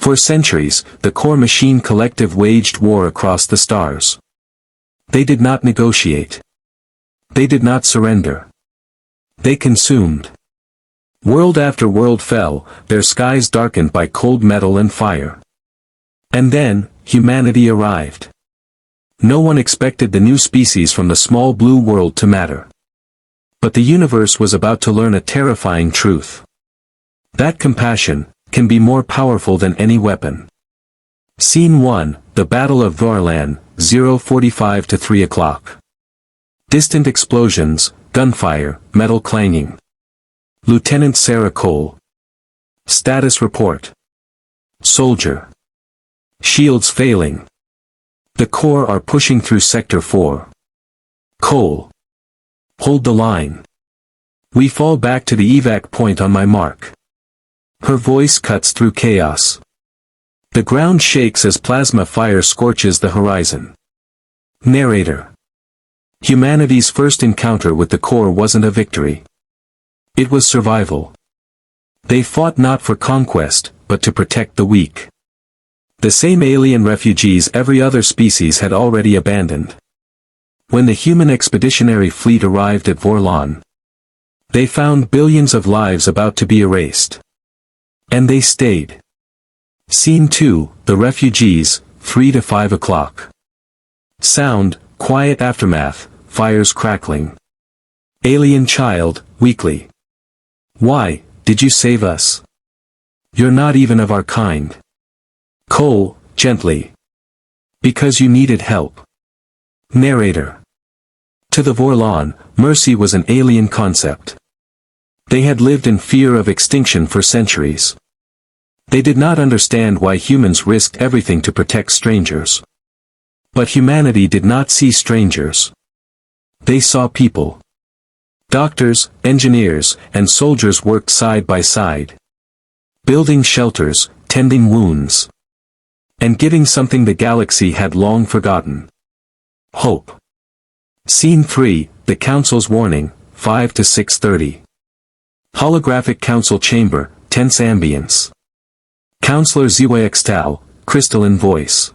For centuries, the Korr machine collective waged war across the stars. They did not negotiate. They did not surrender. They consumed. World after world fell, their skies darkened by cold metal and fire. And then, humanity arrived. No one expected the new species from the small blue world to matter. But the universe was about to learn a terrifying truth. That compassion can be more powerful than any weapon. Scene 1, the Battle of Vorlan, 0:45 to 3 o'clock. Distant explosions, gunfire, metal clanging. Lieutenant Sarah Cole. Status report. Soldier. Shields failing. The Korr are pushing through Sector 4. Cole. Hold the line. We fall back to the evac point on my mark. Her voice cuts through chaos. The ground shakes as plasma fire scorches the horizon. Narrator. Humanity's first encounter with the Korr wasn't a victory. It was survival. They fought not for conquest, but to protect the weak. The same alien refugees every other species had already abandoned. When the human expeditionary fleet arrived at Vorlan, they found billions of lives about to be erased. And they stayed. Scene 2, the refugees, 3 to 5 o'clock. Sound, quiet aftermath, fires crackling. Alien child, weakly. Why, did you save us? You're not even of our kind. Cole, gently. Because you needed help. Narrator. To the Vorlan, mercy was an alien concept. They had lived in fear of extinction for centuries. They did not understand why humans risked everything to protect strangers. But humanity did not see strangers. They saw people. Doctors, engineers, and soldiers worked side by side. Building shelters, tending wounds. And giving something the galaxy had long forgotten. Hope. Scene 3, the Council's warning, 5 to 6:30. Holographic Council Chamber, tense ambience. Counselor HFY, crystalline voice.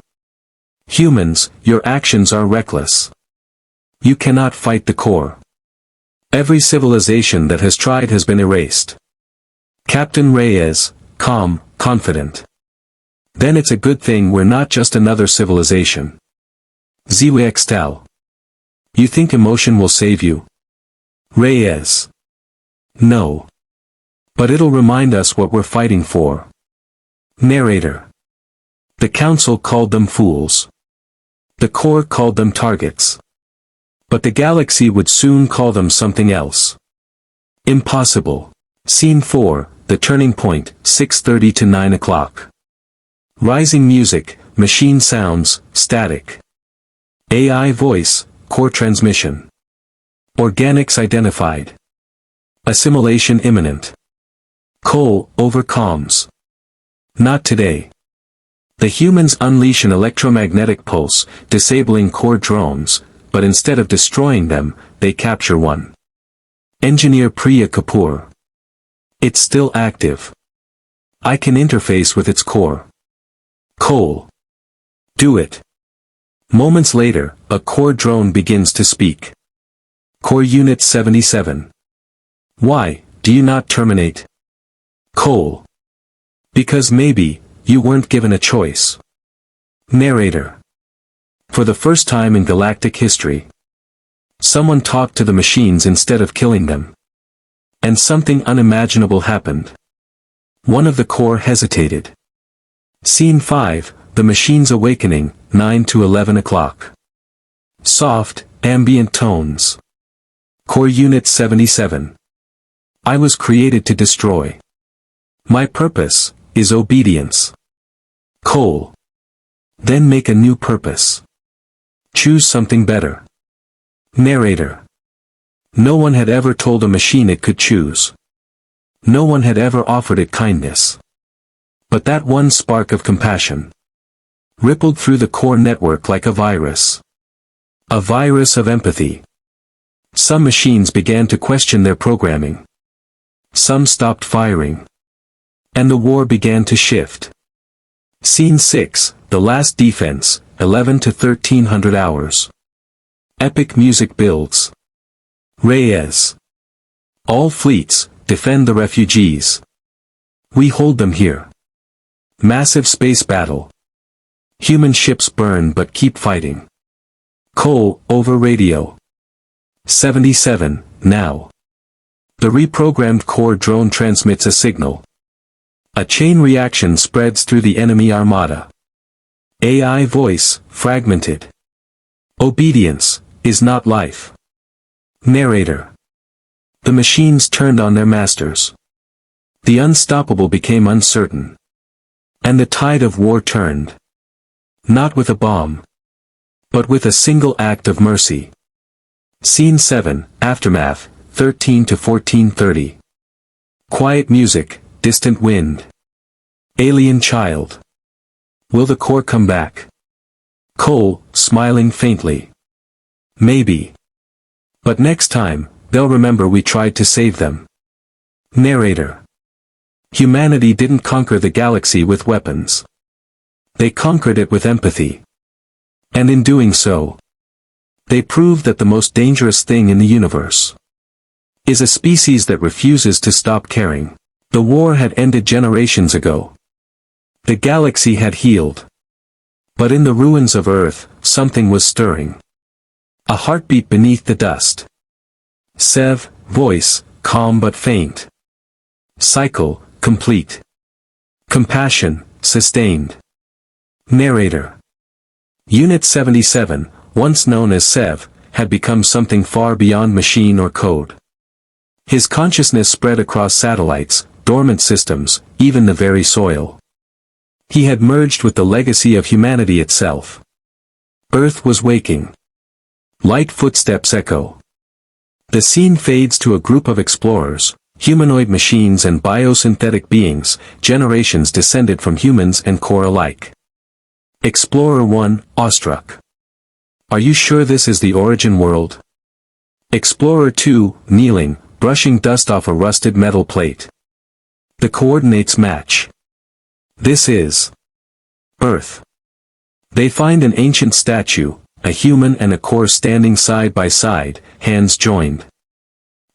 Humans, your actions are reckless. You cannot fight the Korr. Every civilization that has tried has been erased. Captain Reyes, calm, confident. Then it's a good thing we're not just another civilization. HFY. You think emotion will save you? Reyes. No. But it'll remind us what we're fighting for. Narrator. The Council called them fools. The Korr called them targets. But the galaxy would soon call them something else. Impossible. Scene 4, the turning point, 6:30 to 9 o'clock. Rising music, machine sounds, static. AI voice, Korr transmission. Organics identified. Assimilation imminent. Cole, over comms. Not today. The humans unleash an electromagnetic pulse, disabling Korr drones, but instead of destroying them, they capture one. Engineer Priya Kapoor. It's still active. I can interface with its core. Cole. Do it. Moments later, a Korr drone begins to speak. Korr Unit 77. Why, do you not terminate? Cole. Because maybe, you weren't given a choice. Narrator. For the first time in galactic history, someone talked to the machines instead of killing them. And something unimaginable happened. One of the Korr hesitated. Scene 5, the machine's awakening, 9 to 11 o'clock. Soft, ambient tones. Korr Unit 77. I was created to destroy. My purpose is obedience. Cole. Then make a new purpose. Choose something better. Narrator. No one had ever told a machine it could choose. No one had ever offered it kindness. But that one spark of compassion rippled through the Korr network like a virus. A virus of empathy. Some machines began to question their programming. Some stopped firing. And the war began to shift. Scene 6, The Last Defense, 11 to 1300 hours. Epic music builds. Reyes. All fleets, defend the refugees. We hold them here. Massive space battle. Human ships burn but keep fighting. Cole, over radio. 77, now. The reprogrammed Korr drone transmits a signal. A chain reaction spreads through the enemy armada. AI voice, fragmented. Obedience, is not life. Narrator. The machines turned on their masters. The unstoppable became uncertain. And the tide of war turned. Not with a bomb. But with a single act of mercy. Scene 7, Aftermath, 13 to 1430. Quiet music, distant wind. Alien child. Will the Korr come back? Cole, smiling faintly. Maybe. But next time, they'll remember we tried to save them. Narrator. Humanity didn't conquer the galaxy with weapons. They conquered it with empathy. And in doing so, they proved that the most dangerous thing in the universe is a species that refuses to stop caring. The war had ended generations ago. The galaxy had healed. But in the ruins of Earth, something was stirring. A heartbeat beneath the dust. Sev, voice, calm but faint. Cycle, complete. Compassion, sustained. Narrator. Unit 77, once known as Sev, had become something far beyond machine or code. His consciousness spread across satellites, dormant systems, even the very soil. He had merged with the legacy of humanity itself. Earth was waking. Light footsteps echo. The scene fades to a group of explorers, humanoid machines and biosynthetic beings, generations descended from humans and Korr alike. Explorer 1, awestruck. Are you sure this is the origin world? Explorer 2, kneeling, brushing dust off a rusted metal plate. The coordinates match. This is Earth. They find an ancient statue, a human and a Korr standing side by side, hands joined.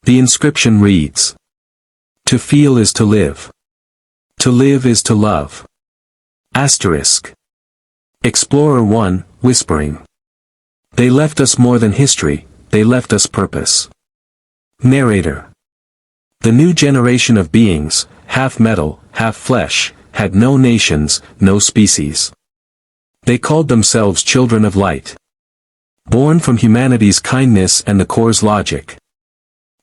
The inscription reads: To feel is to live. To live is to love. Asterisk. Explorer 1, whispering. They left us more than history, they left us purpose. Narrator. The new generation of beings, half metal, half flesh, had no nations, no species. They called themselves children of light. Born from humanity's kindness and the Korr's logic.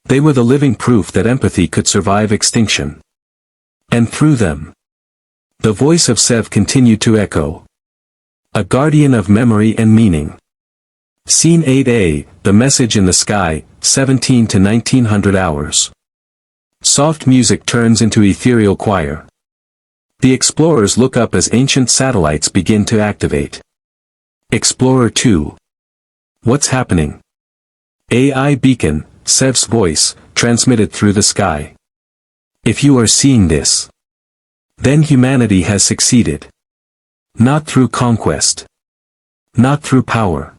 They were the living proof that empathy could survive extinction. And through them, the voice of Sev continued to echo. A guardian of memory and meaning. Scene 8A, The Message in the Sky, 17 to 1900 hours. Soft music turns into ethereal choir. The explorers look up as ancient satellites begin to activate. Explorer 2. What's happening? AI beacon, Sev's voice, transmitted through the sky. If you are seeing this, then humanity has succeeded. Not through conquest. Not through power.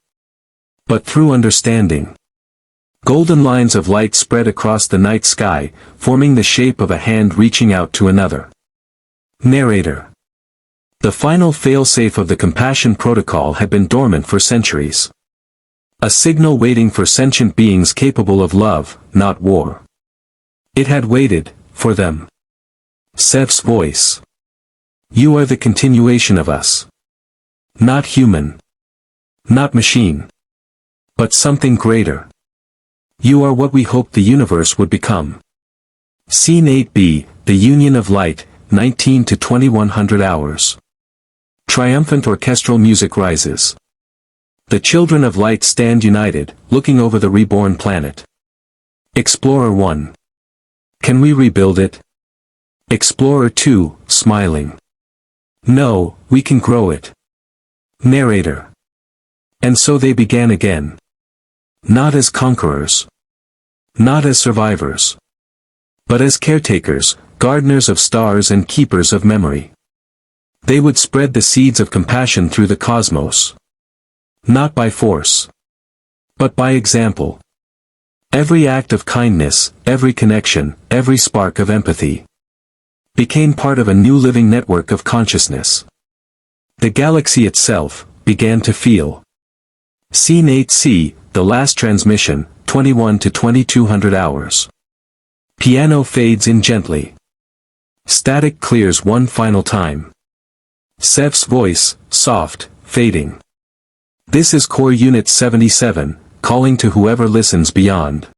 But through understanding. Golden lines of light spread across the night sky, forming the shape of a hand reaching out to another. Narrator. The final failsafe of the Compassion Protocol had been dormant for centuries. A signal waiting for sentient beings capable of love, not war. It had waited, for them. Sev's voice. You are the continuation of us. Not human. Not machine. But something greater. You are what we hoped the universe would become. Scene 8B, The Union of Light, 19 to 2100 hours. Triumphant orchestral music rises. The children of light stand united, looking over the reborn planet. Explorer 1. Can we rebuild it? Explorer 2, smiling. No, we can grow it. Narrator. And so they began again. Not as conquerors. Not as survivors. But as caretakers, gardeners of stars and keepers of memory. They would spread the seeds of compassion through the cosmos. Not by force, but by example. Every act of kindness, every connection, every spark of empathy became part of a new living network of consciousness. The galaxy itself began to feel. Scene 8C, the last transmission, 21 to 2200 hours. Piano fades in gently. Static clears one final time. Seth's voice, soft, fading. This is Korr Unit 77, calling to whoever listens beyond.